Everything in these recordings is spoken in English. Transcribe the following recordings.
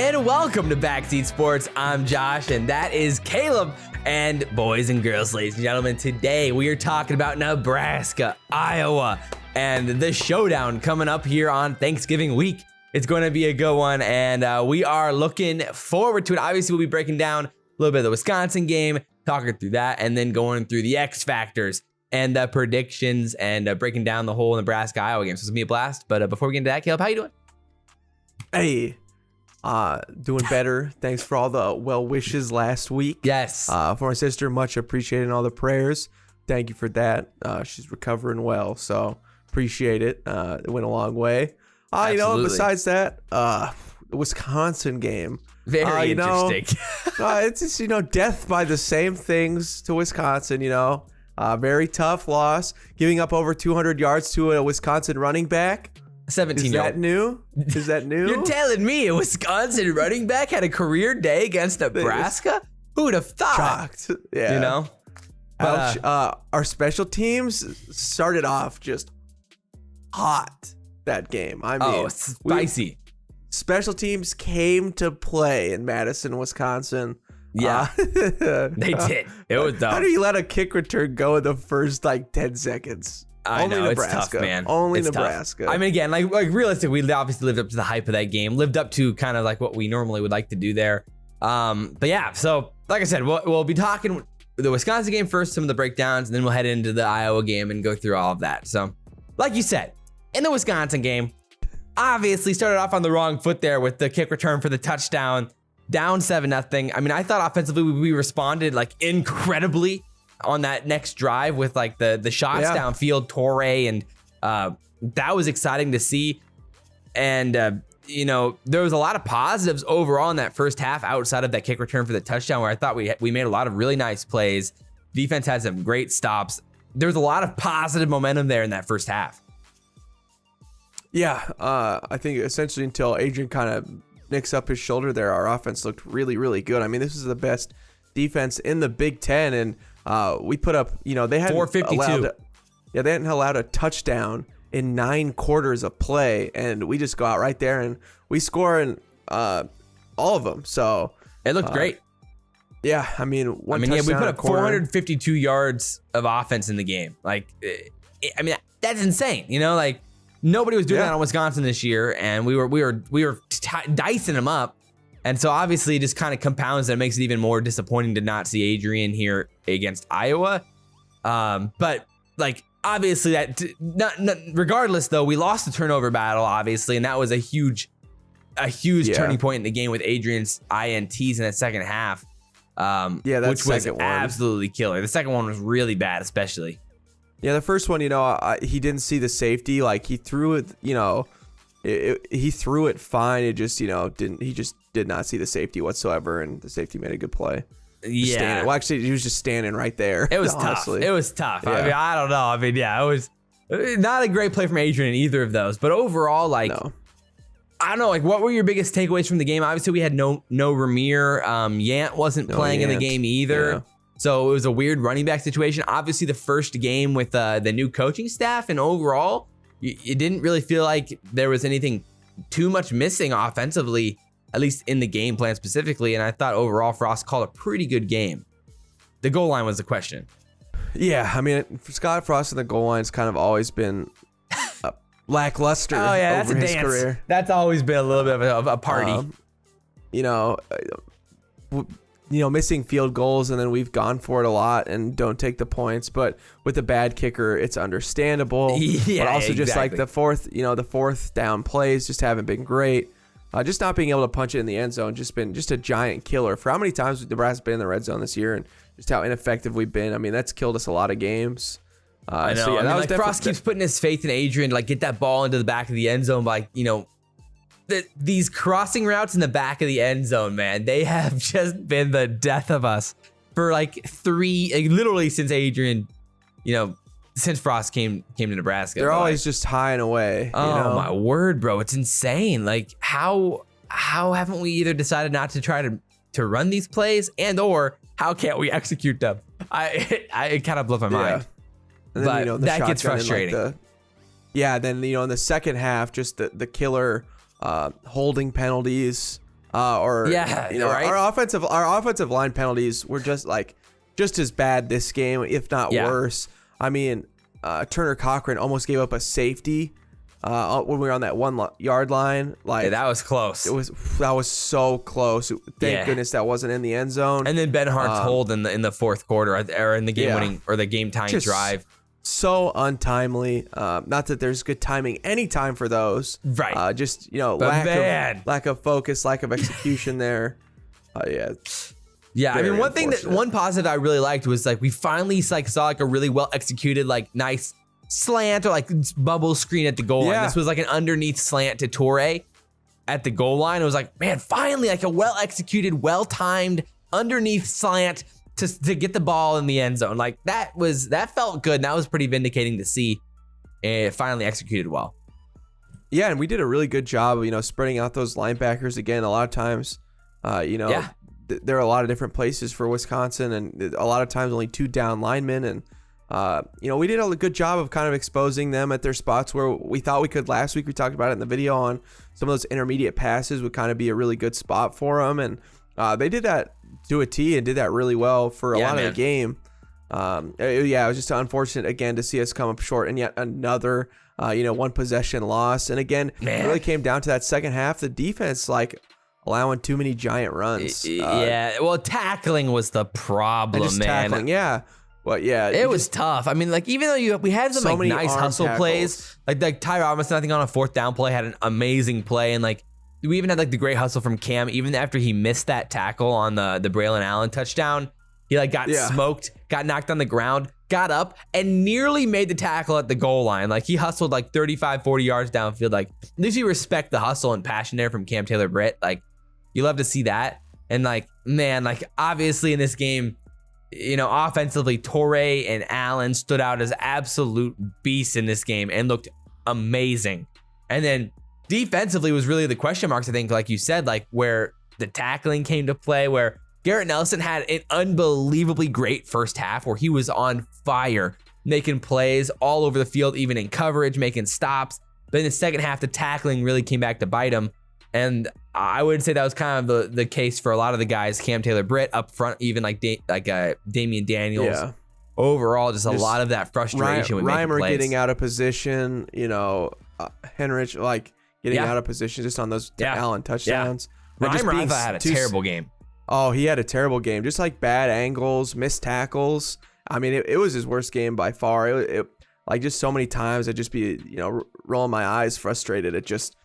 and welcome to Backseat Sports. I'm Josh, and that is Caleb. And boys and girls, ladies and gentlemen, today we are talking about Nebraska, Iowa, and the showdown coming up here on Thanksgiving week. It's going to be a good one, and we are looking forward to it. Obviously, we'll be breaking down a little bit of the Wisconsin game, talking through that, and then going through the X factors and the predictions and breaking down the whole Nebraska-Iowa game. So it's going to be a blast. But before we get into that, Caleb, how you doing? Hey, doing better. Thanks for all the well wishes last week. Yes. For my sister, much appreciated, and all the prayers. Thank you for that. She's recovering well, so appreciate it. It went a long way. Besides that, the Wisconsin game. Very interesting. It's just, death by the same things to Wisconsin, very tough loss, giving up over 200 yards to a Wisconsin running back. 17-year-old. Is that new? You're telling me a Wisconsin running back had a career day against Nebraska? Who would have thought? Shocked. Yeah. Our special teams started off just hot that game. I mean, spicy. Special teams came to play in Madison, Wisconsin. Yeah, they did. It was dumb. How do you let a kick return go in the first 10 seconds? I know, Nebraska. It's tough, man. Only Nebraska. Tough. I mean, again, like realistically, we obviously lived up to the hype of that game, lived up to kind of like what we normally would like to do there. But yeah, so like I said, we'll be talking the Wisconsin game first, some of the breakdowns, and then we'll head into the Iowa game and go through all of that. So like you said, in the Wisconsin game, obviously started off on the wrong foot there with the kick return for the touchdown, down 7-0. I mean, I thought offensively we responded like incredibly on that next drive with like the shots downfield, Torrey, and that was exciting to see. And there was a lot of positives overall in that first half outside of that kick return for the touchdown, where I thought we made a lot of really nice plays. Defense had some great stops. There's a lot of positive momentum there in that first half. Yeah, I think essentially until Adrian kind of nicks up his shoulder there, our offense looked really, really good. I mean, this is the best defense in the Big Ten, and we put up, they hadn't 452. They hadn't allowed a touchdown in 9 quarters of play, and we just go out right there and we score in all of them. So it looked great. Yeah, I mean, we put up 452 yards of offense in the game. Like, that's insane. Nobody was doing that on Wisconsin this year, and we were dicing them up. And so obviously it just kind of compounds that, makes it even more disappointing to not see Adrian here against Iowa. But like, obviously that regardless though, we lost the turnover battle, obviously. And that was a huge turning point in the game with Adrian's INTs in that second half. Which was absolutely killer. The second one was really bad, especially. Yeah, the first one, he didn't see the safety. Like, he threw it, he threw it fine. It just, he just did not see the safety whatsoever, and the safety made a good play. Yeah. Well, actually, he was just standing right there. It was tough. It was tough. Yeah. I don't know. It was not a great play from Adrian in either of those. But overall, I don't know. What were your biggest takeaways from the game? Obviously, we had no Ramir. Yant wasn't playing in the game either. Yeah. So it was a weird running back situation. Obviously, the first game with the new coaching staff, and overall, you didn't really feel like there was anything too much missing offensively, at least in the game plan specifically. And I thought overall, Frost called a pretty good game. The goal line was the question. Yeah, I mean, for Scott Frost, the goal line's kind of always been lackluster. Oh yeah, over his career. That's always been a little bit of a party. Missing field goals, and then we've gone for it a lot and don't take the points. But with a bad kicker, it's understandable. Yeah, but also just like the fourth down plays just haven't been great. Just not being able to punch it in the end zone just been just a giant killer. For how many times Nebraska's been in the red zone this year, and just how ineffective we've been. I mean, that's killed us a lot of games. I know. Frost keeps putting his faith in Adrian to get that ball into the back of the end zone by these crossing routes in the back of the end zone, man, they have just been the death of us for literally since Adrian, since Frost came to Nebraska. They're always just high and away. Oh my word, bro. It's insane. Like, how haven't we either decided not to try to run these plays, and or how can't we execute them? It kind of blows my mind. And then, but that gets frustrating. Then in the second half, just the killer holding penalties. Or Yeah, right? our offensive line penalties were just as bad this game, if not worse. I mean, Turner Cochran almost gave up a safety when we were on that 1 yard line. Like, that was close. That was so close. Thank goodness that wasn't in the end zone. And then Ben Hart's hold in the fourth quarter, or in the game winning or the game tying drive. So untimely. Not that there's good timing anytime for those. Right. Just lack of focus, lack of execution there. Yeah, I mean, one positive I really liked was like we finally saw like a really well executed, like nice slant or like bubble screen at the goal line. This was like an underneath slant to Torre at the goal line. It was like, man, finally like a well executed, well timed underneath slant to get the ball in the end zone. Like that felt good. And that was pretty vindicating to see. It finally executed well. Yeah, and we did a really good job of spreading out those linebackers again. A lot of times, there are a lot of different places for Wisconsin, and a lot of times only 2 down linemen. And, we did a good job of kind of exposing them at their spots where we thought we could last week. We talked about it in the video on some of those intermediate passes would kind of be a really good spot for them. And they did that to a T and did that really well for a lot of the game. It was just unfortunate, again, to see us come up short and yet another, 1 possession loss. And again, it really came down to that second half. The defense, allowing too many giant runs. Well, tackling was the problem, man. Tackling, yeah. Well, yeah. It was tough. I mean, like, even though we had some like nice hustle plays, like Ty Robinson, I think on a 4th down play had an amazing play, and like we even had like the great hustle from Cam. Even after he missed that tackle on the Braylon Allen touchdown, he like got smoked, got knocked on the ground, got up, and nearly made the tackle at the goal line. Like he hustled like 35, 40 yards downfield. Like at least you respect the hustle and passion there from Cam Taylor Britt. Like, you love to see that. And like, man, like obviously in this game, offensively, Torre and Allen stood out as absolute beasts in this game and looked amazing. And then defensively was really the question marks, I think, like you said, like where the tackling came to play, where Garrett Nelson had an unbelievably great first half where he was on fire, making plays all over the field, even in coverage, making stops. But in the second half, the tackling really came back to bite him. And I would say that was kind of the case for a lot of the guys. Cam Taylor Britt up front, even like Damian Daniels. Yeah. Overall, just a lot of that frustration with making plays. Reimer getting out of position, Henrich getting out of position just on those Allen touchdowns. Reimer, I thought, had a terrible game. Oh, he had a terrible game. Just like bad angles, missed tackles. I mean, it was his worst game by far. It like just so many times I'd just be rolling my eyes, frustrated. It just.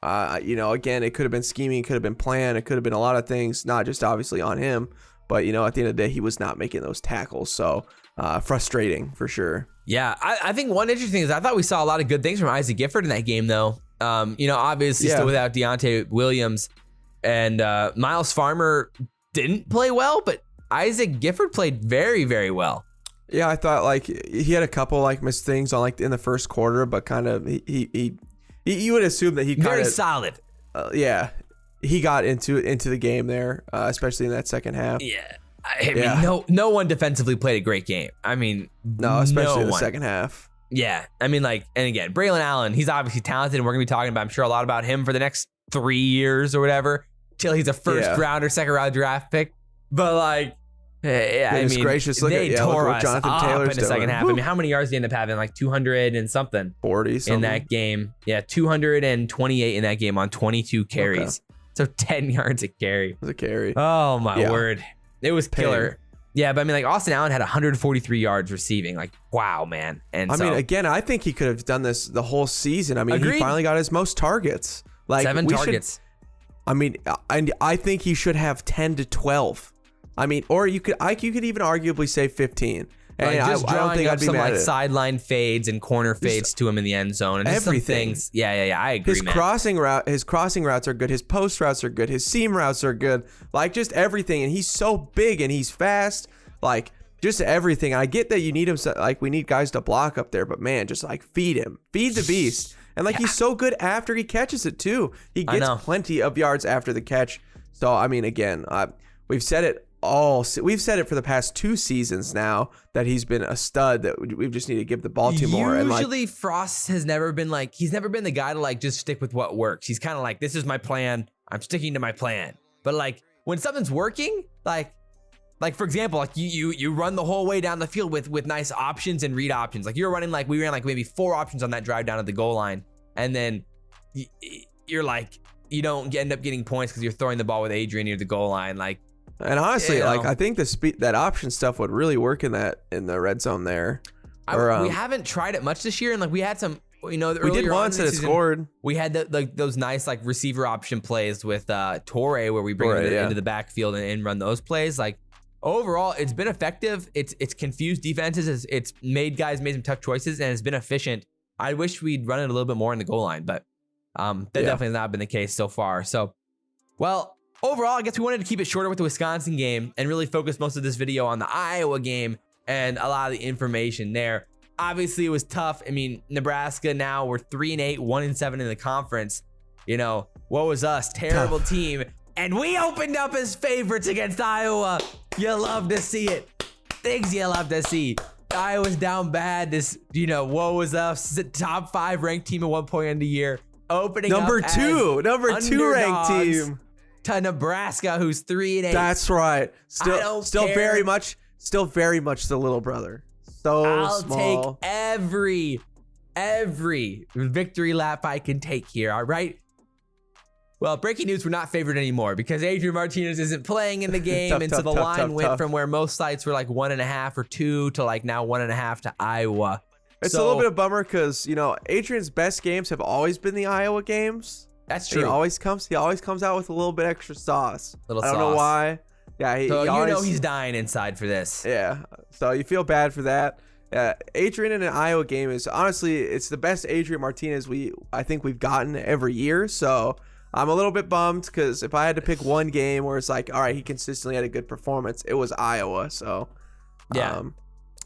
Again, it could have been scheming, it could have been planned, it could have been a lot of things, not just obviously on him, but at the end of the day, he was not making those tackles. So frustrating for sure. Yeah, I think one interesting thing is I thought we saw a lot of good things from Isaac Gifford in that game, though. Obviously still without Deontay Williams, and Miles Farmer didn't play well, but Isaac Gifford played very, very well. Yeah, I thought he had a couple missed things on in the first quarter, but kind of you would assume that he kind of very solid. He got into the game there, especially in that second half. Yeah, I mean, no one defensively played a great game. I mean, no, especially in the second half. Yeah, I mean, and again, Braylon Allen, he's obviously talented, and we're gonna be talking about, I'm sure, a lot about him for the next 3 years or whatever, till he's a first round or second round draft pick. But gracious, they tore what us Jonathan up Taylor's in the second half. Woo. I mean, how many yards did he end up having? Like 200 and something. 40 something. In that game. Yeah, 228 in that game on 22 carries. Okay. So 10 yards a carry. It was a carry. Oh, my word. It was killer. Yeah, but I mean, Austin Allen had 143 yards receiving. Wow, man. And I mean, again, I think he could have done this the whole season. I mean, Agreed. He finally got his most targets. 7 targets. I think he should have 10 to 12. I mean, or you could even arguably say 15. And I don't think I'd be mad at it. Sideline fades and corner fades to him in the end zone. And everything. Yeah, I agree, his crossing routes are good. His post routes are good. His seam routes are good. Just everything. And he's so big and he's fast. Just everything. I get that you need him. We need guys to block up there. But man, just feed him. Feed the beast. And he's so good after he catches it too. He gets plenty of yards after the catch. So I mean, again, we've said it. We've said it for the past 2 seasons now that he's been a stud that we just need to give the ball to more. Usually and Frost has never been he's never been the guy to just stick with what works. He's kind of this is my plan. I'm sticking to my plan. But like when something's working, like for example, like you run the whole way down the field with nice options and read options. Like you're running like we ran like maybe 4 options on that drive down to the goal line, and then you're like you don't end up getting points because you're throwing the ball with Adrian near the goal line. Like, and honestly, like I think that option stuff would really work in the red zone there. We haven't tried it much this year, and like we had some. We did once and it scored. We had those nice like receiver option plays with Torre where we bring it into the backfield and run those plays. Like overall, it's been effective. It's confused defenses. It's made some tough choices, and it's been efficient. I wish we'd run it a little bit more in the goal line, but that definitely has not been the case so far. So, well, overall, I guess we wanted to keep it shorter with the Wisconsin game and really focus most of this video on the Iowa game and a lot of the information there. Obviously, it was tough. I mean, Nebraska now, we're 3-8, 1-7 in the conference. You know, what was us? Terrible team. And we opened up as favorites against Iowa. You love to see it. Things you love to see. Iowa's down bad. This, what was us? Top 5 ranked team at one point in the year. Opening number up two ranked team to Nebraska, who's 3-8. That's right. Still very much the little brother. I'll small. Take every victory lap I can take here. All right. Well, breaking news: we're not favored anymore because Adrian Martinez isn't playing in the game, and so the line went from where most sites were like 1.5 or 2 to like now 1.5 to Iowa. It's a little bit of a bummer because Adrian's best games have always been the Iowa games. That's true. He always comes out with a little bit extra sauce. I don't know why. Yeah, he's dying inside for this. Yeah, so you feel bad for that. Adrian in an Iowa game is honestly, it's the best Adrian Martinez I think we've gotten every year. So I'm a little bit bummed because if I had to pick one game where it's like, all right, he consistently had a good performance, it was Iowa. So yeah,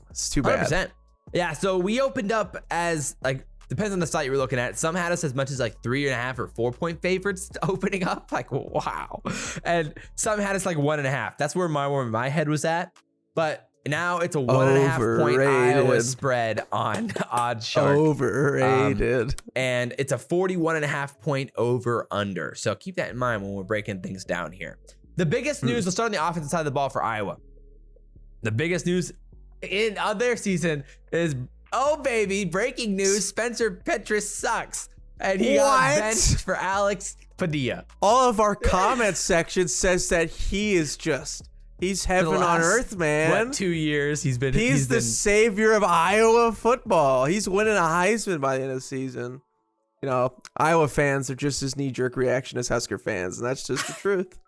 it's too bad. 100%. Yeah, so we opened up as like, depends on the site you're looking at. Some had us as much as like 3.5 or 4 point favorites opening up. Like, wow. And some had us like 1.5. That's where my head was at. But now it's a 1.5 point Iowa spread on OddsShark. Overrated. And it's a 41.5 point over under. So keep that in mind when we're breaking things down here. The biggest news, we'll start on the offensive side of the ball for Iowa. The biggest news on their season is, oh baby, breaking news, Spencer Petras sucks. And he got benched for Alex Padilla. All of our comment section says that he's heaven on earth, man. What, 2 years he's been the savior of Iowa football. He's winning a Heisman by the end of the season. Iowa fans are just as knee-jerk reaction as Husker fans, and that's just the truth.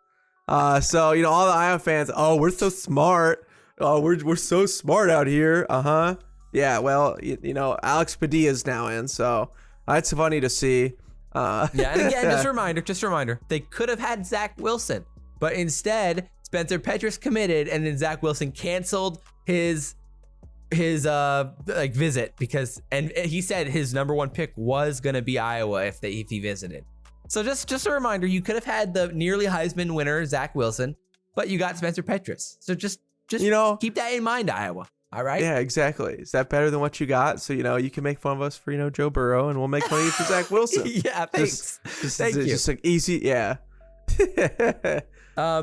So all the Iowa fans, oh, we're so smart. Oh, we're so smart out here. Yeah, well, Alex Padilla's now in, so that's funny to see. Yeah, and again, just a reminder, they could have had Zach Wilson, but instead Spencer Petras committed, and then Zach Wilson canceled his visit and he said his number 1 pick was gonna be Iowa if he visited. So just a reminder, you could have had the nearly Heisman winner Zach Wilson, but you got Spencer Petras. So just keep that in mind, Iowa. All right. Yeah, exactly. Is that better than what you got? So you can make fun of us for Joe Burrow, and we'll make fun of you for Zach Wilson. Yeah, thanks. Thank you. Just like easy, yeah. But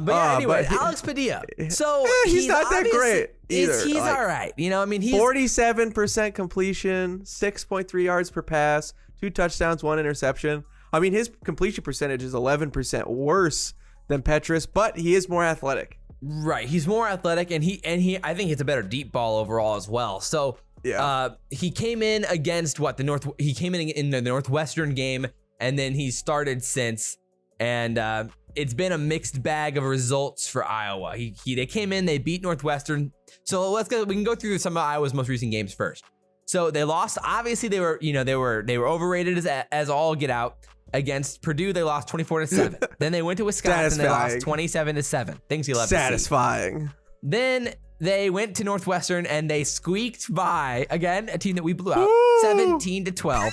yeah, anyway, Alex Padilla. So he's not that great either. He's all right. He's 47% completion, 6.3 yards per pass, 2 touchdowns, 1 interception. I mean, his completion percentage is 11% worse than Petras, but he is more athletic. Right, he's more athletic, and he I think he's a better deep ball overall as well. So yeah, he came in against he came in the Northwestern game, and then he started since, and it's been a mixed bag of results for Iowa. They came in, they beat Northwestern. So we can go through some of Iowa's most recent games first. So they lost. Obviously, they were overrated as all get out. Against Purdue, they lost 24-7. Then they went to Wisconsin, they lost 27-7. Things you love to see. Satisfying. Then they went to Northwestern and they squeaked by, again, a team that we blew out, 17-12.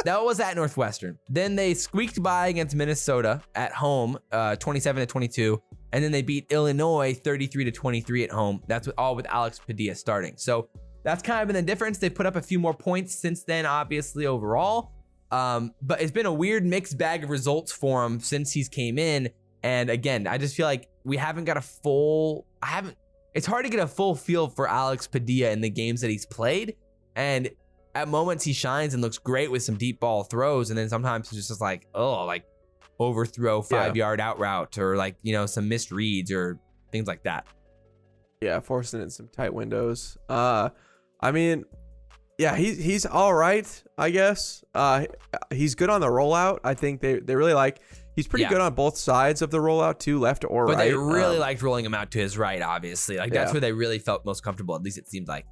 That was at Northwestern. Then they squeaked by against Minnesota at home, 27-22. And then they beat Illinois 33-23 at home. That's all with Alex Padilla starting. So that's kind of been the difference. They put up a few more points since then, obviously, overall. But it's been a weird mixed bag of results for him since he's came in. And again, I just feel like we haven't got it's hard to get a full feel for Alex Padilla in the games that he's played. And at moments he shines and looks great with some deep ball throws. And then sometimes it's just like, overthrow 5-yard out route or like, some missed reads or things like that. Yeah, forcing it in some tight windows. I mean, yeah, he's all right, I guess. He's good on the rollout. I think they really like. He's pretty good on both sides of the rollout too, left or right. But they really liked rolling him out to his right, obviously. Like that's where they really felt most comfortable. At least it seemed like.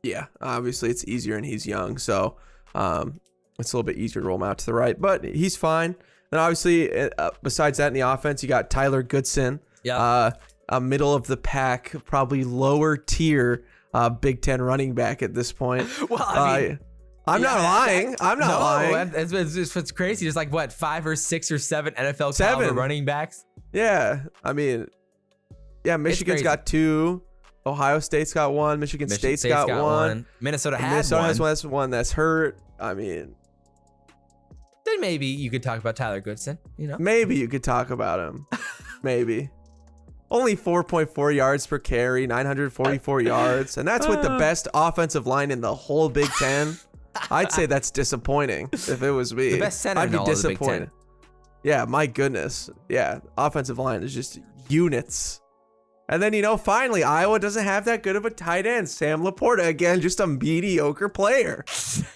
Yeah, obviously it's easier and he's young, so it's a little bit easier to roll him out to the right. But he's fine. And obviously, besides that, in the offense, you got Tyler Goodson. Yeah. A middle of the pack, probably lower tier Big Ten running back at this point. Well, I mean, I'm not lying. It's crazy. There's like what 5 or 6 or 7 NFL caliber running backs. Yeah, I mean, Michigan's got 2. Ohio State's got 1. Michigan State's got 1. Minnesota has one that's hurt. I mean, then maybe you could talk about Tyler Goodson. Maybe you could talk about him. Maybe. Only 4.4 yards per carry, 944 yards, and that's with the best offensive line in the whole Big Ten. I'd say that's disappointing if it was me. The best center I'd be in all disappointed. the Big Ten. Yeah, my goodness. Yeah, offensive line is just units. And then, finally, Iowa doesn't have that good of a tight end. Sam Laporta, again, just a mediocre player.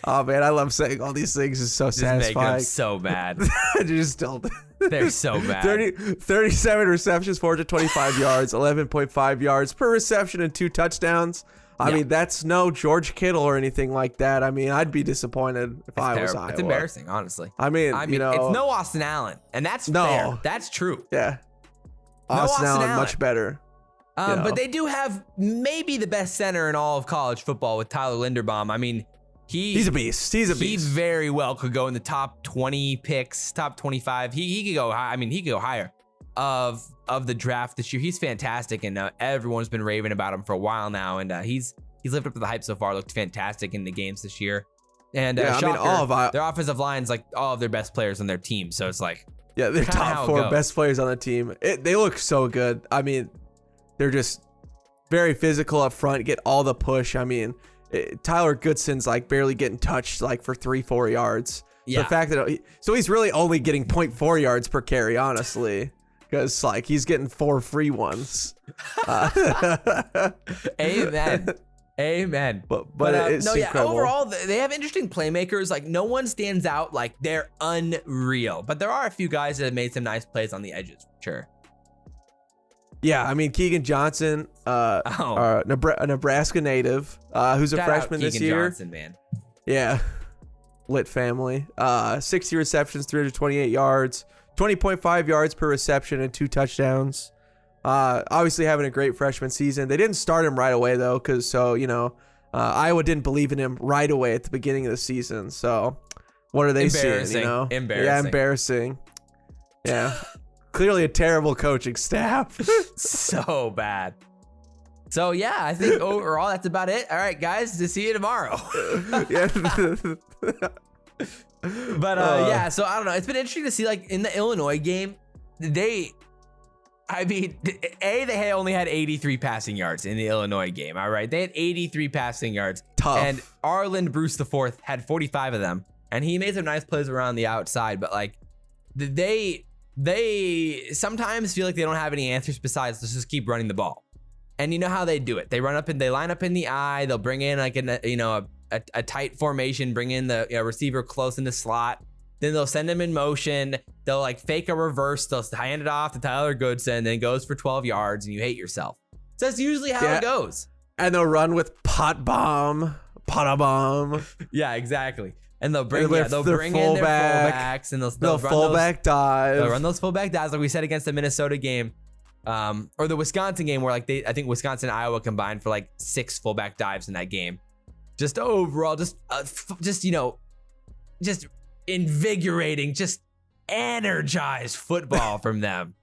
Oh, man, I love saying all these things. It's so satisfying. Making them so bad. Just don't. They're so bad. 37 receptions, 425 yards, 11.5 yards per reception and 2 touchdowns. I mean, that's no George Kittle or anything like that. I mean, I'd be disappointed if I was Iowa. It's embarrassing, honestly. I mean, it's no Austin Allen, and that's fair. That's true. Yeah. Austin Allen, much better. But they do have maybe the best center in all of college football with Tyler Linderbaum. I mean, he's a beast. He very well could go in the top 20 picks, top 25. He could go high. I mean, he could go higher of the draft this year. He's fantastic, and everyone's been raving about him for a while now. And he's lived up to the hype so far. Looked fantastic in the games this year. And shocker, all of their offensive line's like all of their best players on their team. So it's like, yeah, they're top 4 best players on the team. They look so good. I mean, they're just very physical up front, get all the push. I mean, Tyler Goodson's like barely getting touched like for 3-4 yards. Yeah. The fact that he's really only getting 0.4 yards per carry, honestly, because like he's getting 4 free ones. Amen. But it's incredible. Overall, they have interesting playmakers. Like no one stands out like they're unreal, but there are a few guys that have made some nice plays on the edges, for sure. Yeah, I mean, Keegan Johnson, a Nebraska native, who's a freshman this year. Keegan Johnson, man. Yeah, lit family. 60 receptions, 328 yards, 20.5 yards per reception, and 2 touchdowns. Obviously having a great freshman season. They didn't start him right away, though, because Iowa didn't believe in him right away at the beginning of the season. So what are they seeing, Embarrassing. Yeah, embarrassing. Yeah. Clearly a terrible coaching staff. So bad. So, yeah, I think overall that's about it. All right, guys, to see you tomorrow. But, so I don't know. It's been interesting to see, like, in the Illinois game, they only had 83 passing yards in the Illinois game, all right? They had 83 passing yards. Tough. And Arlen Bruce IV had 45 of them. And he made some nice plays around the outside, but, like, they sometimes feel like they don't have any answers besides let's just keep running the ball. And you know how they do it. They line up in the eye. They'll bring in like a tight formation, bring in the receiver close in the slot. Then they'll send him in motion. They'll like fake a reverse. They'll hand it off to Tyler Goodson, then goes for 12 yards and you hate yourself. So that's usually how it goes. And they'll run with pot bomb. Yeah, exactly. And they'll bring in their fullbacks and they'll fullback dive. They'll run those fullback dives like we said against the Minnesota game, or the Wisconsin game where like I think Wisconsin and Iowa combined for like 6 fullback dives in that game. Just overall, just invigorating, just energized football from them.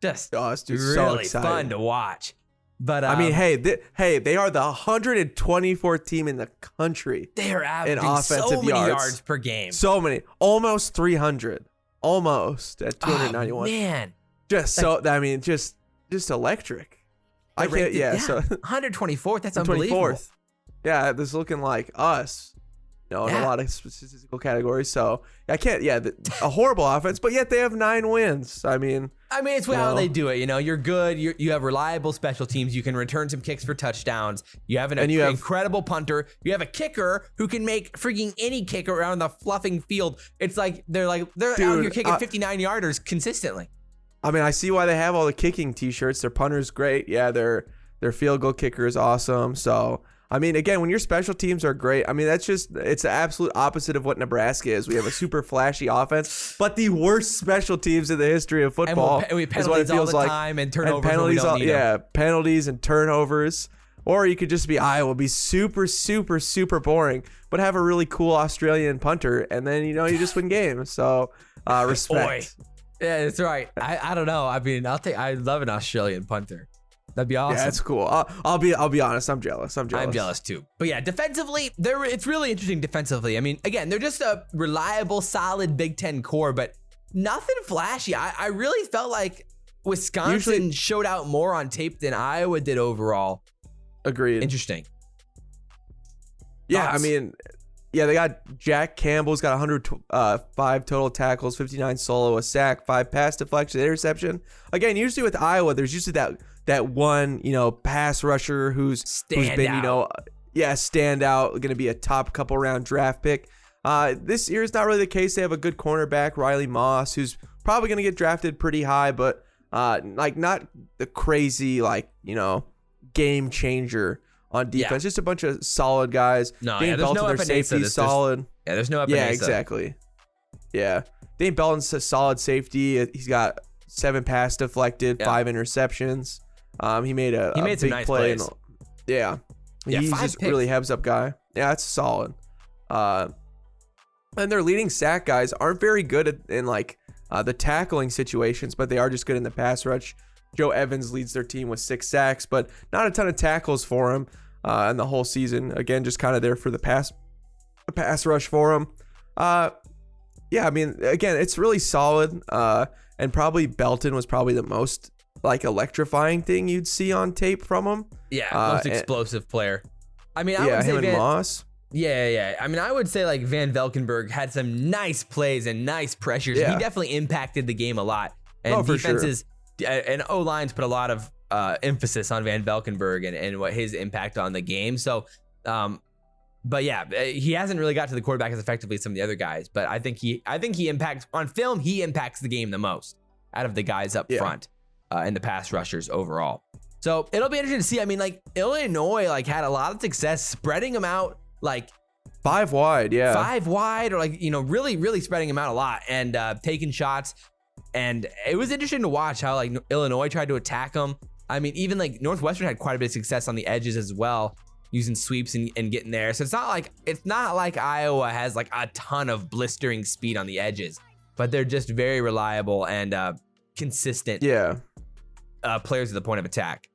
Just really fun to watch. But I mean, they are the 124th team in the country. They are averaging in offensive so many yards. yards per game. So many, almost 300, almost at 291. Oh, man, just electric. I can't. Yeah, so 124th. That's unbelievable. 24th. Yeah, this is looking like us. In a lot of statistical categories. So I can't. Yeah, a horrible offense, but yet they have 9 wins. I mean, it's how they do it. You're good. You have reliable special teams. You can return some kicks for touchdowns. You have an incredible punter. You have a kicker who can make freaking any kick around the fluffing field. It's like they're out here kicking 59-yarders consistently. I mean, I see why they have all the kicking T-shirts. Their punter's great. Yeah, their field goal kicker is awesome. So, I mean, again, when your special teams are great, I mean, it's the absolute opposite of what Nebraska is. We have a super flashy offense, but the worst special teams in the history of football. And we penalties all the time and turnovers. And penalties, penalties and turnovers. Or you could just be Iowa, be super, super, super boring, but have a really cool Australian punter, and then you just win games. So, respect. Boy. Yeah, that's right. I don't know. I mean, I love an Australian punter. That'd be awesome. Yeah, that's cool. I'll be honest. I'm jealous. I'm jealous too. But yeah, defensively, it's really interesting defensively. I mean, again, they're just a reliable, solid Big Ten core, but nothing flashy. I really felt like Wisconsin showed out more on tape than Iowa did overall. Agreed. Interesting. Yeah, Thoughts? I mean, yeah, they got Jack Campbell's got 105 total tackles, 59 solo, a sack, 5 pass deflection, interception. Again, usually with Iowa, there's usually that one, pass rusher who's been, stand out, going to be a top couple round draft pick. This year is not really the case. They have a good cornerback, Riley Moss, who's probably going to get drafted pretty high, but not the crazy game changer on defense. Just a bunch of solid guys. Dane Belton, their safety, solid. There's no Epinesa. Yeah, exactly. Yeah, Dane Belton's a solid safety. He's got 7 pass deflected, 5 interceptions. He made a big some nice play. plays. He's just really heads up guy. Yeah, that's solid. And their leading sack guys aren't very good in the tackling situations, but they are just good in the pass rush. Joe Evans leads their team with 6 sacks, but not a ton of tackles for him in the whole season. Again, just kind of there for the pass rush for him. Yeah, I mean, again, it's really solid. And probably Belton was probably the most electrifying thing you'd see on tape from him. Yeah, most explosive player. I mean, I would say him and Moss. Yeah. I mean, I would say Van Valkenburg had some nice plays and nice pressures. Yeah. He definitely impacted the game a lot. And defenses and O-lines put a lot of emphasis on Van Valkenburg and what his impact on the game. So, but yeah, he hasn't really got to the quarterback as effectively as some of the other guys. But I think he impacts on film. He impacts the game the most out of the guys up front and the pass rushers overall. So it'll be interesting to see. I mean, Illinois had a lot of success spreading them out 5 wide, yeah. 5 wide, or really, really spreading them out a lot and taking shots. And it was interesting to watch how Illinois tried to attack them. I mean, even Northwestern had quite a bit of success on the edges as well, using sweeps and getting there. So it's not like Iowa has a ton of blistering speed on the edges, but they're just very reliable and consistent. Players at the point of attack.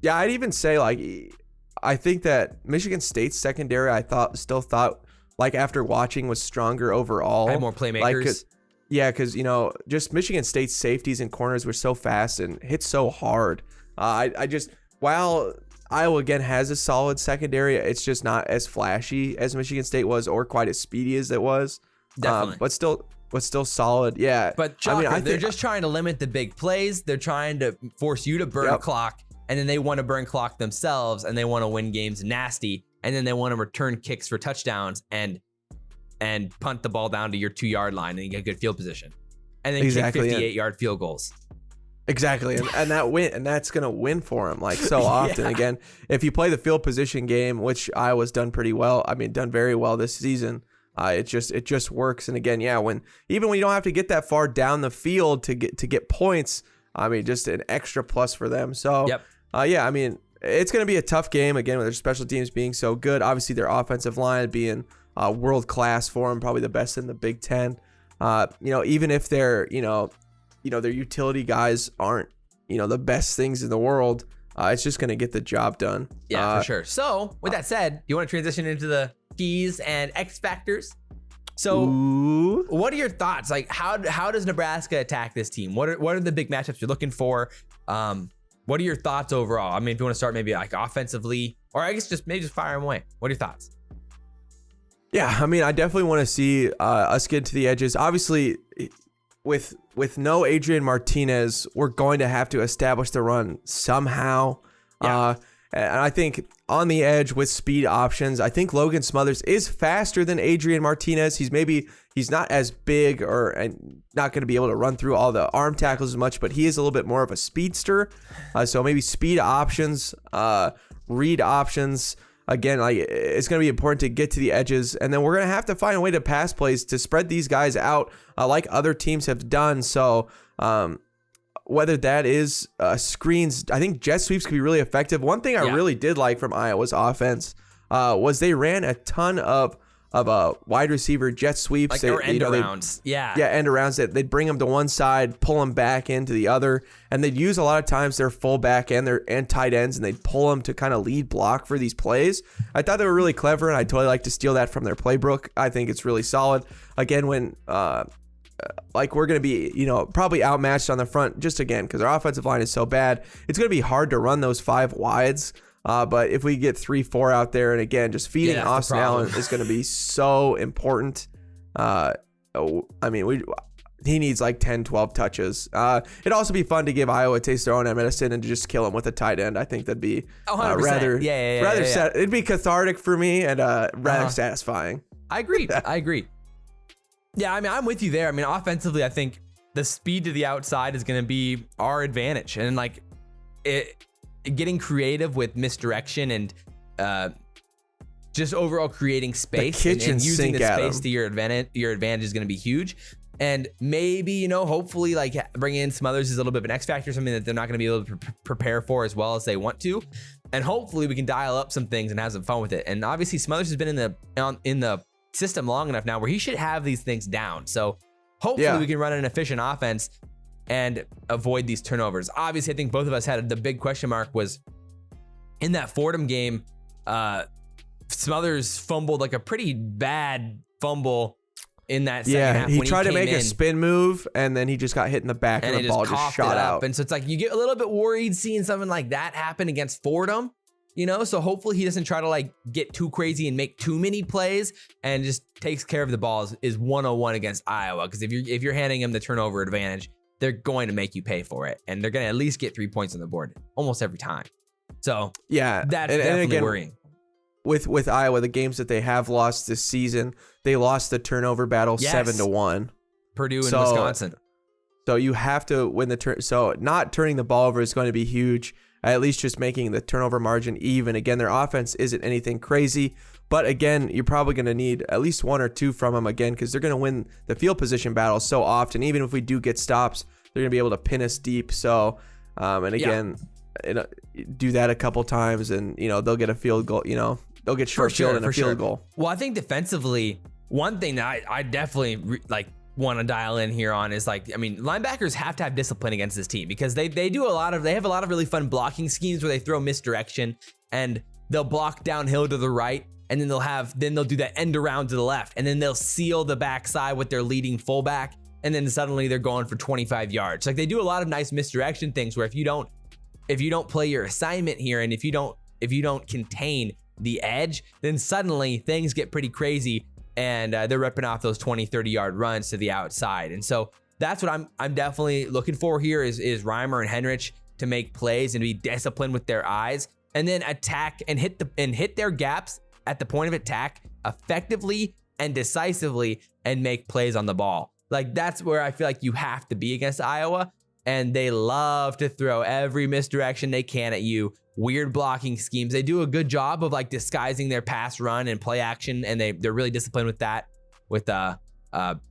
Yeah, I'd even say I think that Michigan State's secondary, still thought after watching was stronger overall. Had more playmakers. Because just Michigan State's safeties and corners were so fast and hit so hard. While Iowa again has a solid secondary, it's just not as flashy as Michigan State was, or quite as speedy as it was. Definitely, but still solid. Yeah. But Chalker, they're just trying to limit the big plays. They're trying to force you to burn clock, and then they want to burn clock themselves, and they want to win games nasty, and then they want to return kicks for touchdowns and punt the ball down to your 2-yard line and you get good field position, and then kick 58-yard field goals. Exactly, and that's gonna win for him so often. Again, if you play the field position game, which Iowa's done pretty well, done very well this season, it just works. And again, when you don't have to get that far down the field to get points, just an extra plus for them. So it's gonna be a tough game again with their special teams being so good. Obviously, their offensive line being world class for them, probably the best in the Big Ten. Even if they're their utility guys aren't the best things in the world, it's just going to get the job done. Yeah, for sure. So with that said, do you want to transition into the keys and X factors? So what are your thoughts? Like how does Nebraska attack this team? What are the big matchups you're looking for? What are your thoughts overall? I mean, if you want to start maybe like offensively, or I guess just fire them away. What are your thoughts? Yeah, I mean, I definitely want to see us get to the edges. Obviously, with no Adrian Martinez, we're going to have to establish the run somehow. Yeah. And I think on the edge with speed options, I think Logan Smothers is faster than Adrian Martinez. He's not as big and not going to be able to run through all the arm tackles as much, but he is a little bit more of a speedster. So maybe speed options, read options. Again, like it's going to be important to get to the edges, and then we're going to have to find a way to pass plays to spread these guys out like other teams have done. So whether that is screens, I think jet sweeps can be really effective. One thing I really did like from Iowa's offense was they ran a ton of wide receiver jet sweeps. Like they were end arounds. End arounds. They'd bring them to one side, pull them back into the other, and they'd use a lot of times their fullback and tight ends, and they'd pull them to kind of lead block for these plays. I thought they were really clever, and I'd totally like to steal that from their playbook. I think it's really solid. Again, when like we're going to be, probably outmatched on the front just again because our offensive line is so bad. It's going to be hard to run those 5 wides. But if we get 3-4 out there, and again, just feeding Austin Allen is going to be so important. I mean, he needs like 10, 12 touches. It'd also be fun to give Iowa a taste of their own medicine and to just kill him with a tight end. I think that'd be rather it'd be cathartic for me and rather satisfying. I agree. Yeah, I mean, I'm with you there. I mean, offensively, I think the speed to the outside is going to be our advantage, and like getting creative with misdirection and just overall creating space and using the space to your advantage is going to be huge. And maybe, hopefully like bringing in Smothers is a little bit of an X factor, something that they're not going to be able to prepare for as well as they want to. And hopefully we can dial up some things and have some fun with it. And obviously Smothers has been in the system long enough now where he should have these things down. So hopefully we can run an efficient offense and avoid these turnovers. Obviously, I think both of us had the big question mark was in that Fordham game. Smothers fumbled like a pretty bad fumble in that second half. He tried to make a spin move and then he just got hit in the back and the ball just shot out. And so it's like you get a little bit worried seeing something like that happen against Fordham. So hopefully he doesn't try to like get too crazy and make too many plays and just takes care of the balls is 101 against Iowa. Because if you're handing him the turnover advantage, they're going to make you pay for it. And they're going to at least get 3 points on the board almost every time. So that's definitely again, worrying. With Iowa, the games that they have lost this season, they lost the turnover battle 7-1. Purdue and Wisconsin. So you have to win the so not turning the ball over is going to be huge. At least just making the turnover margin even. Again, their offense isn't anything crazy. But again, you're probably going to need at least 1 or 2 from them again because they're going to win the field position battle so often. Even if we do get stops, they're going to be able to pin us deep. So, and again, do that a couple times and, they'll get a field goal. They'll get short field and a field goal. Well, I think defensively, one thing that I definitely want to dial in here on is linebackers have to have discipline against this team because they have a lot of really fun blocking schemes where they throw misdirection and they'll block downhill to the right and then they'll do that end around to the left and then they'll seal the backside with their leading fullback and then suddenly they're going for 25 yards. Like they do a lot of nice misdirection things where if you don't play your assignment here and if you don't contain the edge, then suddenly things get pretty crazy. And they're ripping off those 20, 30-yard runs to the outside. And so that's what I'm definitely looking for here is Reimer and Henrich to make plays and be disciplined with their eyes and then attack and hit their gaps at the point of attack effectively and decisively and make plays on the ball. Like that's where I feel like you have to be against Iowa. And they love to throw every misdirection they can at you. Weird blocking schemes. They do a good job of disguising their pass run and play action, and they're really disciplined with that, with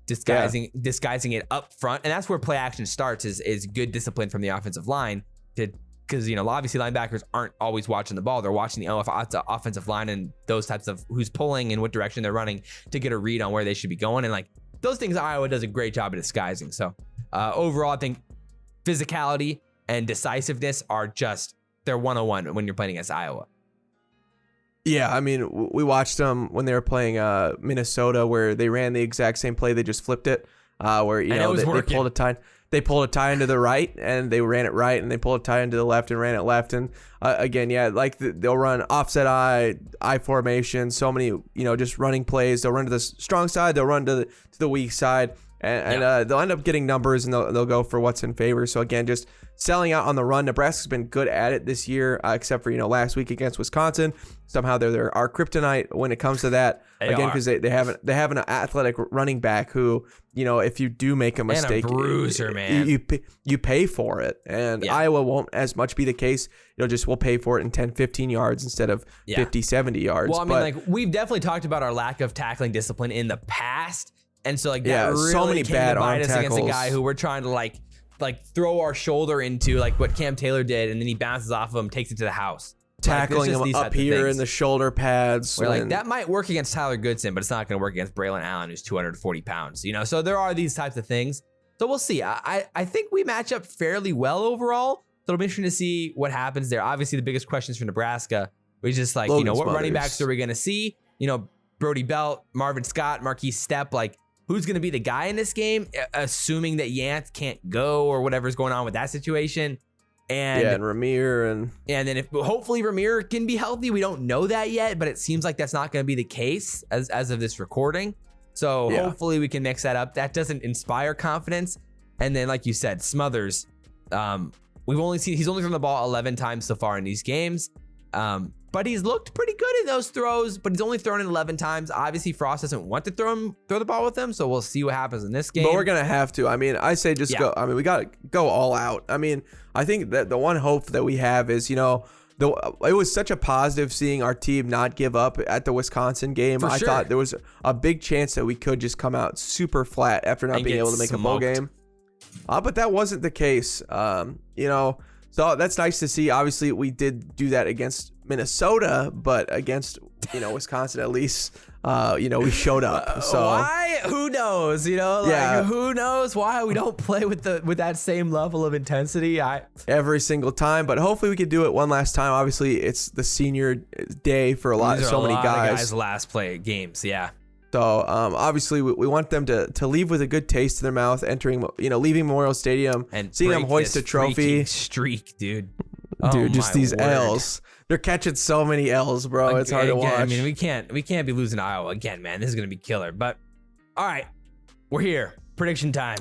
disguising it up front. And that's where play action starts is good discipline from the offensive line because obviously linebackers aren't always watching the ball. They're watching the offensive line and those types of who's pulling and what direction they're running to get a read on where they should be going. And those things Iowa does a great job of disguising. So overall, I think physicality and decisiveness are just they're 101 when you're playing against Iowa. Yeah, I mean, we watched them when they were playing Minnesota, where they ran the exact same play. They just flipped it, where they pulled a tie. They pulled a tie into the right, and they ran it right, and they pulled a tie into the left and ran it left. And again, yeah, like they'll run offset I formation. So many, just running plays. They'll run to the strong side. They'll run to the weak side, and they'll end up getting numbers, and they'll go for what's in favor. So again, just selling out on the run. Nebraska's been good at it this year, except for last week against Wisconsin. Somehow they're our kryptonite when it comes to that. Because they have an athletic running back who, if you do make a mistake, and a bruiser, man, you pay for it. And Iowa won't as much be the case. We'll pay for it in 10, 15 yards instead of 50, 70 yards. Well, I mean, we've definitely talked about our lack of tackling discipline in the past, and so that really so many bad arm us tackles against a guy who we're trying to like throw our shoulder into, like what Cam Taylor did, and then he bounces off of him, takes it to the house. Tackling him up here in the shoulder pads. We're that might work against Tyler Goodson, but it's not going to work against Braylon Allen, who's 240 pounds. So there are these types of things. So we'll see. I think we match up fairly well overall. So it'll be interesting to see what happens there. Obviously, the biggest questions for Nebraska was just like, Logan what Smothers. running backs are we going to see? Brody Belt, Marvin Scott, Marquise Stepp, who's going to be the guy in this game, assuming that Yant can't go or whatever's going on with that situation. And Ramir and then if hopefully Ramir can be healthy. We don't know that yet, but it seems like that's not going to be the case as of this recording. So hopefully we can mix that up. That doesn't inspire confidence. And then, like you said, Smothers, he's only thrown the ball 11 times so far in these games. But he's looked pretty good in those throws, but he's only thrown it 11 times. Obviously, Frost doesn't want to throw the ball with him, so we'll see what happens in this game. But we're going to have to. I mean, I say just go. I mean, we got to go all out. I mean, I think that the one hope that we have is, it was such a positive seeing our team not give up at the Wisconsin game. I thought there was a big chance that we could just come out super flat after not being able to make a bowl game. But that wasn't the case. So that's nice to see. Obviously, we did do that against Minnesota, but against Wisconsin at least, we showed up. So why? Who knows? Who knows why we don't play with that same level of intensity? Every single time, but hopefully we can do it one last time. Obviously, it's the senior day for so many guys. Last play games, yeah. So obviously we want them to leave with a good taste in their mouth, leaving Memorial Stadium and seeing them hoist a trophy. Streak, dude. Dude, just these L's. They're catching so many L's, bro. It's hard to watch. I mean, we can't be losing to Iowa again, man. This is gonna be killer. But all right, we're here. Prediction time.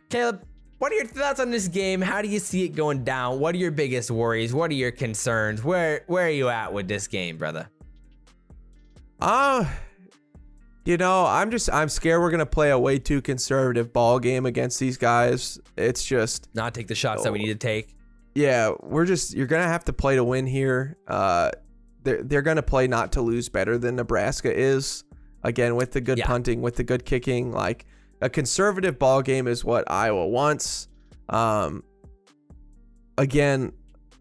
Caleb, what are your thoughts on this game? How do you see it going down? What are your biggest worries? What are your concerns? Where are you at with this game, brother? I'm scared we're gonna play a way too conservative ball game against these guys. It's just not take the shots that we need to take. Yeah, you're gonna have to play to win here. They're gonna play not to lose better than Nebraska is. Again, with the good punting, with the good kicking, like a conservative ball game is what Iowa wants. Again,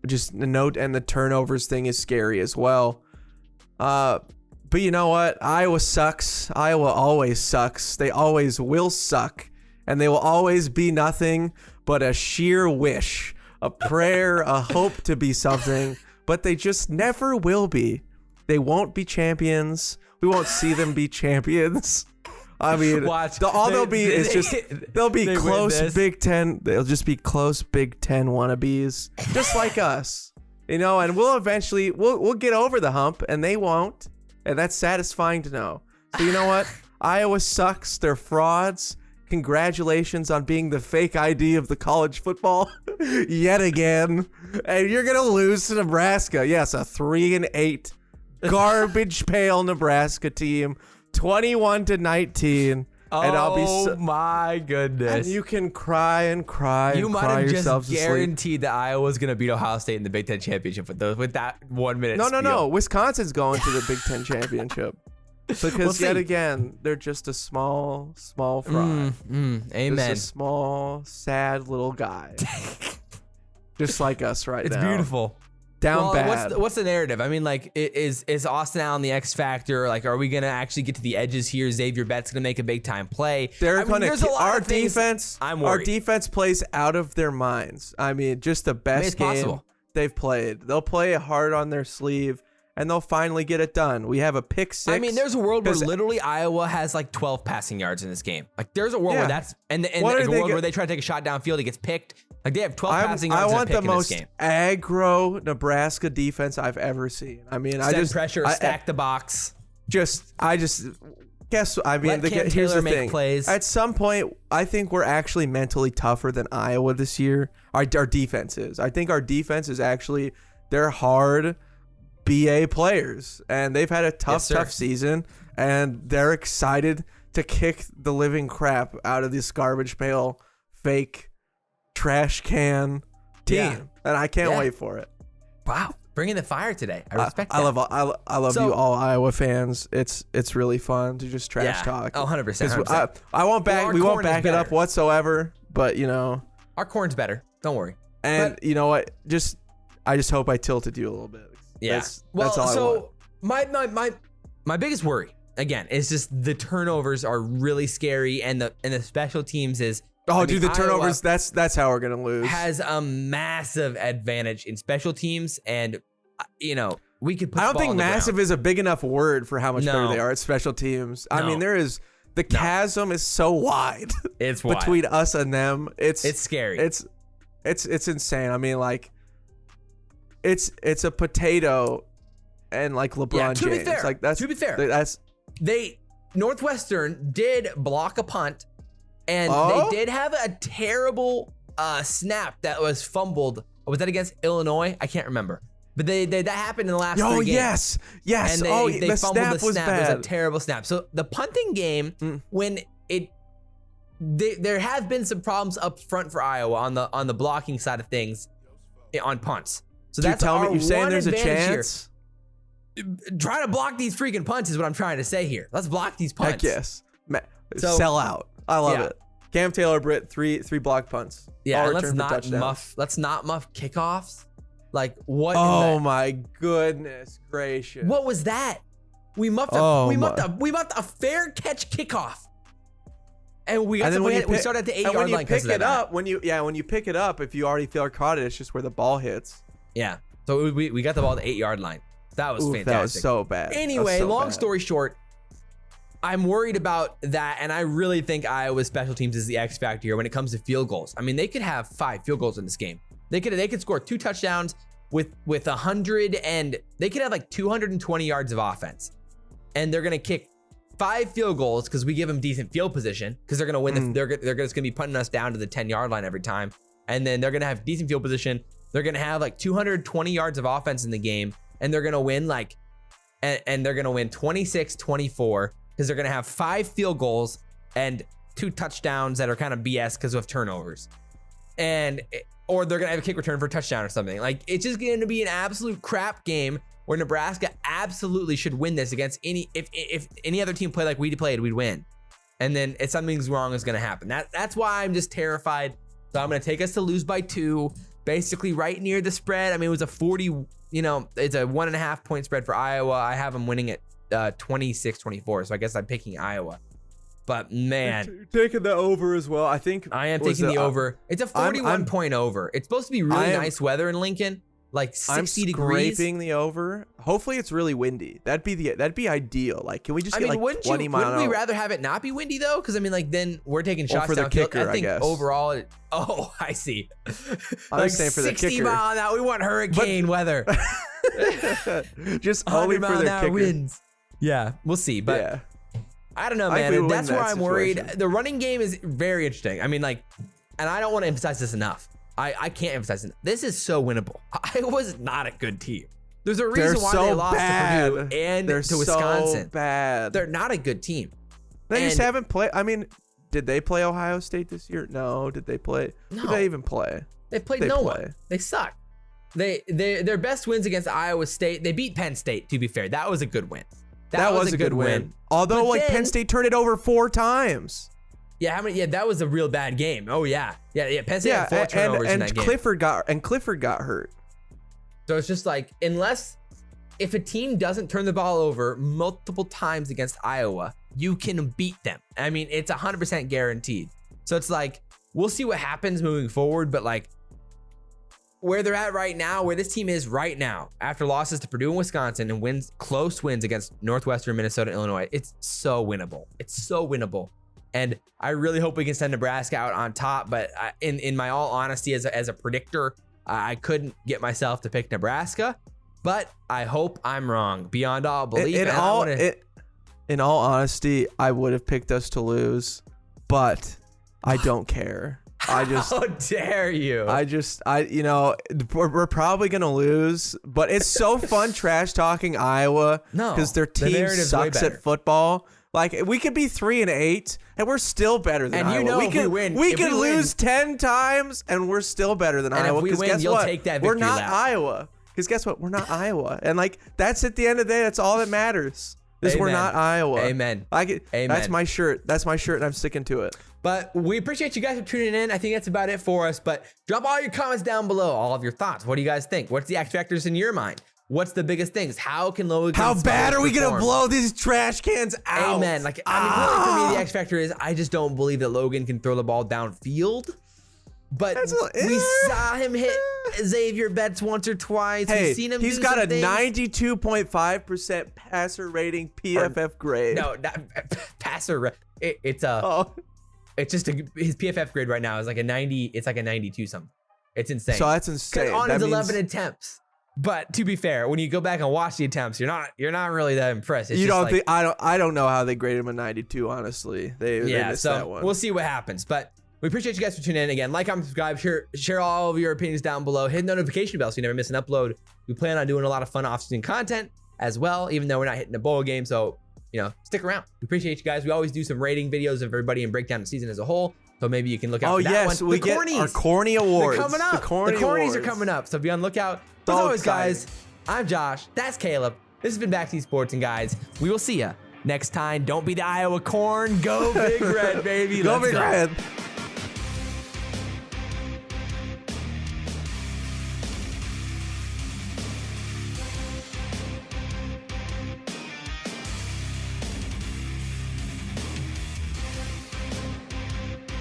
just the note and the turnovers thing is scary as well. But you know what? Iowa sucks. Iowa always sucks. They always will suck, and they will always be nothing but a sheer wish. A prayer, a hope to be something, but they just never will be. They won't be champions. We won't see them be champions. I mean, they'll be close Big Ten. They'll just be close Big Ten wannabes, just like us, and we'll eventually we'll get over the hump, and they won't, and that's satisfying to know. So you know what? Iowa sucks. They're frauds. Congratulations on being the fake ID of the college football yet again. And you're going to lose to Nebraska. Yes, a 3-8 garbage pail Nebraska team, 21-19. Oh my goodness. And you can cry and cry you and might cry have yourselves just guaranteed that Iowa's going to beat Ohio State in the Big Ten Championship with that 1 minute No. Wisconsin's going to the Big Ten Championship. Because yet again, they're just a small fry. Amen. Just a small, sad little guy. Just like us right now. It's beautiful. Down bad. What's the narrative? I mean, is Austin Allen the X factor? Like, are we going to actually get to the edges here? Xavier Bett's going to make a big time play. Our defense I'm worried. Our defense plays out of their minds. I mean, just the best game. Possible. they've played. They'll play hard on their sleeve, and they'll finally get it done. We have a pick 6. I mean, there's a world where literally Iowa has like 12 passing yards in this game. Like, there's a world where that's and a world where they try to take a shot downfield, he gets picked. Like, they have 12 passing yards. I want the most aggro Nebraska defense I've ever seen. I mean, send pressure, stack the box. Here's the thing. Plays. At some point, I think we're actually mentally tougher than Iowa this year. Our defense is. I think our defense is actually, they're hard BA players, and they've had a tough season, and they're excited to kick the living crap out of this garbage pail, fake trash can team, and I can't wait for it. Wow. Bringing the fire today. I respect that. I love you all Iowa fans. It's really fun to just trash talk. Oh, 100%. I won't back. We won't back it up whatsoever. But our corn's better. Don't worry. And you know what? I just hope I tilted you a little bit. Yeah. That's all I want. My biggest worry again is just the turnovers are really scary, and the special teams is. Oh, dude, the turnovers, that's how we're going to lose. Has a massive advantage in special teams, and, we could put I don't think massive is a big enough word for how much better they are at special teams. I mean, the chasm is so wide. It's wide. Between us and them. It's scary. It's insane. I mean, like, it's a potato and, like, LeBron James. To be fair, Northwestern did block a punt. And they did have a terrible snap that was fumbled. Was that against Illinois? I can't remember. But that happened in the last 3 games. Yes. And they fumbled the snap. It was a terrible snap. So the punting game, when there have been some problems up front for Iowa on the blocking side of things on punts. So that's you're saying there's a chance? Here. Try to block these freaking punts is what I'm trying to say here. Let's block these punts. Heck yes. Sell out. I love it. Cam Taylor Britt, three block punts. Yeah, and let's not muff kickoffs. Like, what? Oh my goodness gracious! What was that? We muffed a fair catch kickoff, and we started at the 8-yard line. When you pick it up, if you already feel caught it, it's just where the ball hits. Yeah, so we got the ball at the 8-yard line. That was fantastic. That was so bad. Anyway, long story short. I'm worried about that, and I really think Iowa's special teams is the X factor here when it comes to field goals. I mean, they could have 5 field goals in this game. They could score 2 touchdowns with 100, and they could have like 220 yards of offense, and they're gonna kick 5 field goals because we give them decent field position because they're gonna win. They're just gonna be putting us down to the 10-yard line every time, and then they're gonna have decent field position. They're gonna have like 220 yards of offense in the game, and they're gonna win and they're gonna win 26-24. Because they're going to have 5 field goals and 2 touchdowns that are kind of BS because of turnovers. Or they're going to have a kick return for a touchdown or something. Like, it's just going to be an absolute crap game where Nebraska absolutely should win this against if any other team played like we played, we'd win. And then if something's wrong is going to happen. That's why I'm just terrified. So I'm going to take us to lose by 2, basically right near the spread. I mean, it was a 40, it's a 1.5 point spread for Iowa. I have them winning it. 26-24, so I guess I'm picking Iowa. But man, you're taking the over as well. I think I am taking the over. It's a 41 point over. It's supposed to be really nice weather in Lincoln, like 60 degrees. I'm scraping the over. Hopefully it's really windy. That'd be ideal. Like, can we just get like 20 miles? Wouldn't we rather have it not be windy though? Because I mean, like, then we're taking shots for the kicker. I think overall. I see. I'm saying for the kicker. 60 mile an hour. We want hurricane weather. Just only for the kicker. Winds. Yeah, we'll see. But I don't know, man. That's where I'm worried. The running game is very interesting. I mean, like, and I don't want to emphasize this enough. I can't emphasize it. This is so winnable. Iowa's not a good team. There's a reason why they lost to Purdue and to Wisconsin. So bad. They're not a good team. They just haven't played. I mean, did they play Ohio State this year? No. Did they play? No. Did they even play? They played no one. They suck. Their best wins against Iowa State. They beat Penn State, to be fair. That was a good win. That was a good win. Although, Penn State turned it over 4 times. Yeah, how many? Yeah, that was a real bad game. Oh yeah. Penn State had 4 turnovers in that game. Clifford got hurt. So it's just like, if a team doesn't turn the ball over multiple times against Iowa, you can beat them. I mean, it's 100% guaranteed. So it's like, we'll see what happens moving forward, but like, where they're at right now, where this team is right now, after losses to Purdue and Wisconsin and close wins against Northwestern, Minnesota, and Illinois, it's so winnable. It's so winnable. And I really hope we can send Nebraska out on top. But in my all honesty, as a predictor, I couldn't get myself to pick Nebraska. But I hope I'm wrong beyond all belief. In all honesty, I would have picked us to lose, but I don't care. How dare you? We're probably going to lose, but it's so fun trash talking Iowa because their team sucks at football. Like, we could be 3-8 and we're still better than Iowa. We could lose 10 times and we're still better than Iowa. If we win, you'll take that victory We're not lap. Iowa. Because guess what? We're not Iowa. And like, that's at the end of the day, that's all that matters. Is we're not Iowa. Amen. Amen. That's my shirt. That's my shirt and I'm sticking to it. But we appreciate you guys for tuning in. I think that's about it for us. But drop all your comments down below, all of your thoughts. What do you guys think? What's the X factors in your mind? What's the biggest things? How can Logan? How bad are we gonna blow these trash cans out? Amen. Like, I mean, really, for me, the X factor is I just don't believe that Logan can throw the ball downfield. But we saw him hit Xavier Betts once or twice. Hey, we've seen him. He's got a 92.5% passer rating PFF grade. No, not passer. It's just his PFF grade right now is like a 90. It's like a 92 something. It's insane. So that's insane. On his 11 attempts. But to be fair, when you go back and watch the attempts, you're not really that impressed. You don't think I don't know how they graded him a 92. Honestly, they missed that one. We'll see what happens. But we appreciate you guys for tuning in again. Like, comment, subscribe, share all of your opinions down below. Hit the notification bell so you never miss an upload. We plan on doing a lot of fun off-season content as well, even though we're not hitting a bowl game. So, stick around. We appreciate you guys. We always do some rating videos of everybody and break down the season as a whole. So maybe you can look out for that one. We get our corny awards. They're coming up. The cornies are coming up. So be on the lookout. As always, guys, I'm Josh. That's Caleb. This has been Backseat Sports. And guys, we will see ya next time. Don't be the Iowa Corn. Go Big Red, baby. Go Big Red.